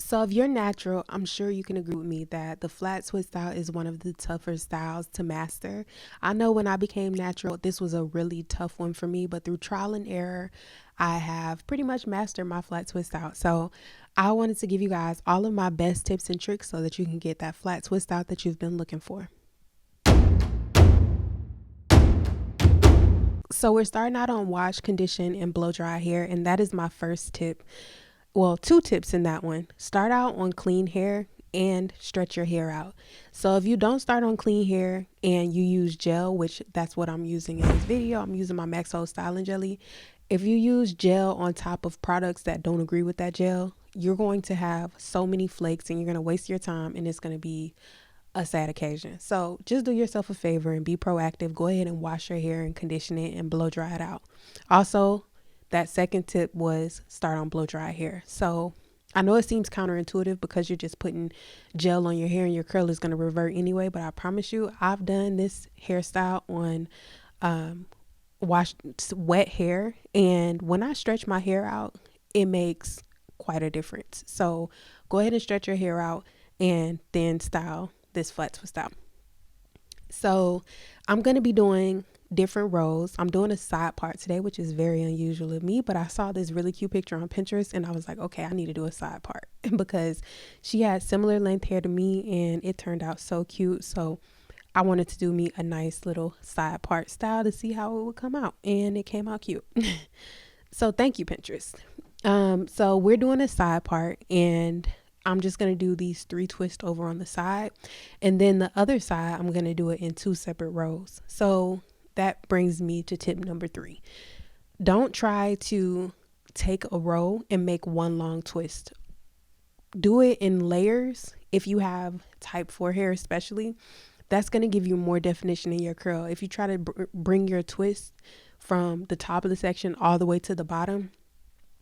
So if you're natural, I'm sure you can agree with me that the flat twist style is one of the tougher styles to master. I know when I became natural, this was a really tough one for me, but through trial and error, I have pretty much mastered my flat twist out. So I wanted to give you guys all of my best tips and tricks so that you can get that flat twist out that you've been looking for. So we're starting out on wash, condition, and blow dry hair, and that is my first tip. Well, two tips in that one. Start out on clean hair and stretch your hair out. So if you don't start on clean hair and you use gel, which that's what I'm using in this video, I'm using my Max Hold Styling Jelly. If you use gel on top of products that don't agree with that gel, you're going to have so many flakes and you're going to waste your time, and it's going to be a sad occasion. So just do yourself a favor and be proactive. Go ahead and wash your hair and condition it and blow dry it out. Also, that second tip was start on blow dry hair. So I know it seems counterintuitive because you're just putting gel on your hair and your curl is going to revert anyway, but I promise you, I've done this hairstyle on washed wet hair, and when I stretch my hair out, it makes quite a difference. So go ahead and stretch your hair out and then style this flat twist out. So I'm going to be doing different rows. I'm doing a side part today, which is very unusual of me, but I saw this really cute picture on Pinterest and I was like, okay, I need to do a side part because she had similar length hair to me and it turned out so cute. So I wanted to do me a nice little side part style to see how it would come out, and it came out cute. So thank you, Pinterest. So we're doing a side part, and I'm just going to do these 3 twists over on the side, and then the other side I'm going to do it in 2 separate rows. So that brings me to tip number 3. Don't try to take a row and make one long twist. Do it in layers. If you have type 4 hair especially, that's going to give you more definition in your curl. If you try to bring your twist from the top of the section all the way to the bottom,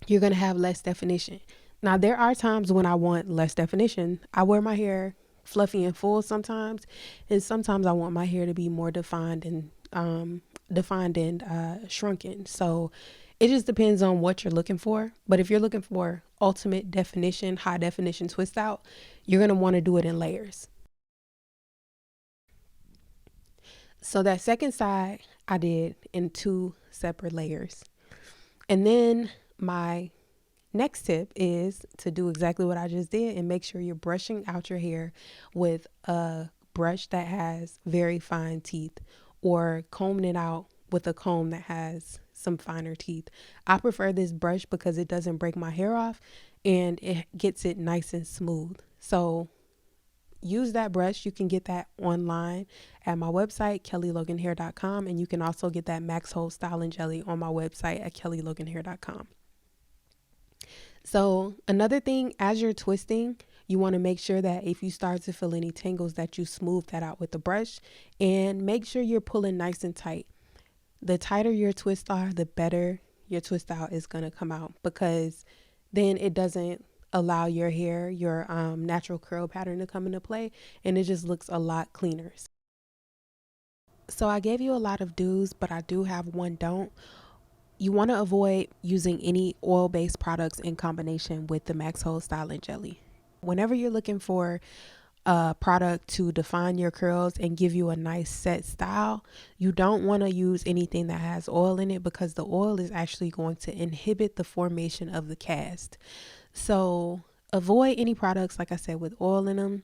you're going to have less definition. Now, there are times when I want less definition. I wear my hair fluffy and full sometimes, and sometimes I want my hair to be more defined and shrunken. So it just depends on what you're looking for. But if you're looking for ultimate definition, high definition twist out, you're going to want to do it in layers. So that second side I did in 2 separate layers. And then my next tip is to do exactly what I just did and make sure you're brushing out your hair with a brush that has very fine teeth, or combing it out with a comb that has some finer teeth. I prefer this brush because it doesn't break my hair off and it gets it nice and smooth. So use that brush. You can get that online at my website, kellyloganhair.com, and you can also get that Max Hold Styling Jelly on my website at kellyloganhair.com. So another thing, as you're twisting, you want to make sure that if you start to feel any tangles that you smooth that out with the brush, and make sure you're pulling nice and tight. The tighter your twists are, the better your twist out is going to come out, because then it doesn't allow your hair, your natural curl pattern to come into play, and it just looks a lot cleaner. So I gave you a lot of do's, but I do have one don't. You want to avoid using any oil-based products in combination with the Max Hold Styling Jelly. Whenever you're looking for a product to define your curls and give you a nice set style, you don't want to use anything that has oil in it, because the oil is actually going to inhibit the formation of the cast. So avoid any products, like I said, with oil in them.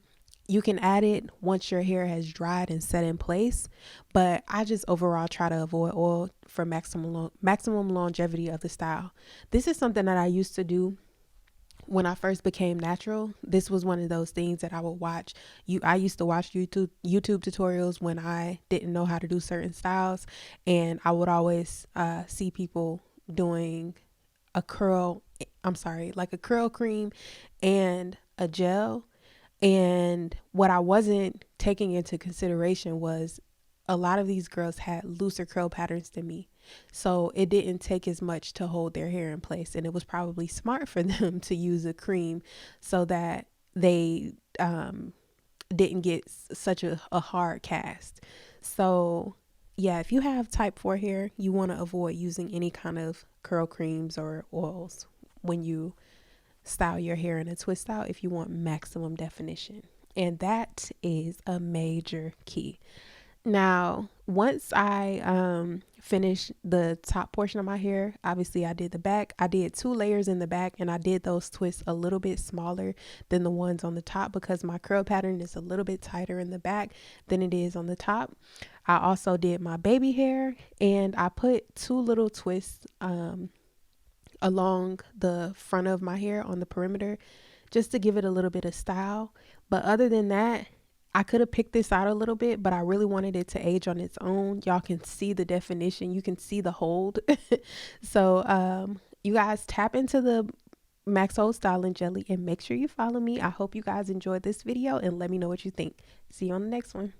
You can add it once your hair has dried and set in place, but I just overall try to avoid oil for maximum longevity of the style. This is something that I used to do when I first became natural. This was one of those things that I would watch. I used to watch YouTube tutorials when I didn't know how to do certain styles, and I would always see people doing like a curl cream and a gel. And what I wasn't taking into consideration was a lot of these girls had looser curl patterns than me. So it didn't take as much to hold their hair in place. And it was probably smart for them to use a cream so that they didn't get such a hard cast. So yeah, if you have type 4 hair, you want to avoid using any kind of curl creams or oils when you style your hair in a twist out if you want maximum definition. And that is a major key. Now, once I finished the top portion of my hair, obviously I did the back. I did 2 layers in the back, and I did those twists a little bit smaller than the ones on the top because my curl pattern is a little bit tighter in the back than it is on the top. I also did my baby hair, and I put 2 little twists along the front of my hair on the perimeter just to give it a little bit of style. But other than that, I could have picked this out a little bit, but I really wanted it to age on its own. Y'all can see the definition. You can see the hold. So you guys tap into the Max Hold Styling Jelly and make sure you follow me. I hope you guys enjoyed this video and let me know what you think. See you on the next one.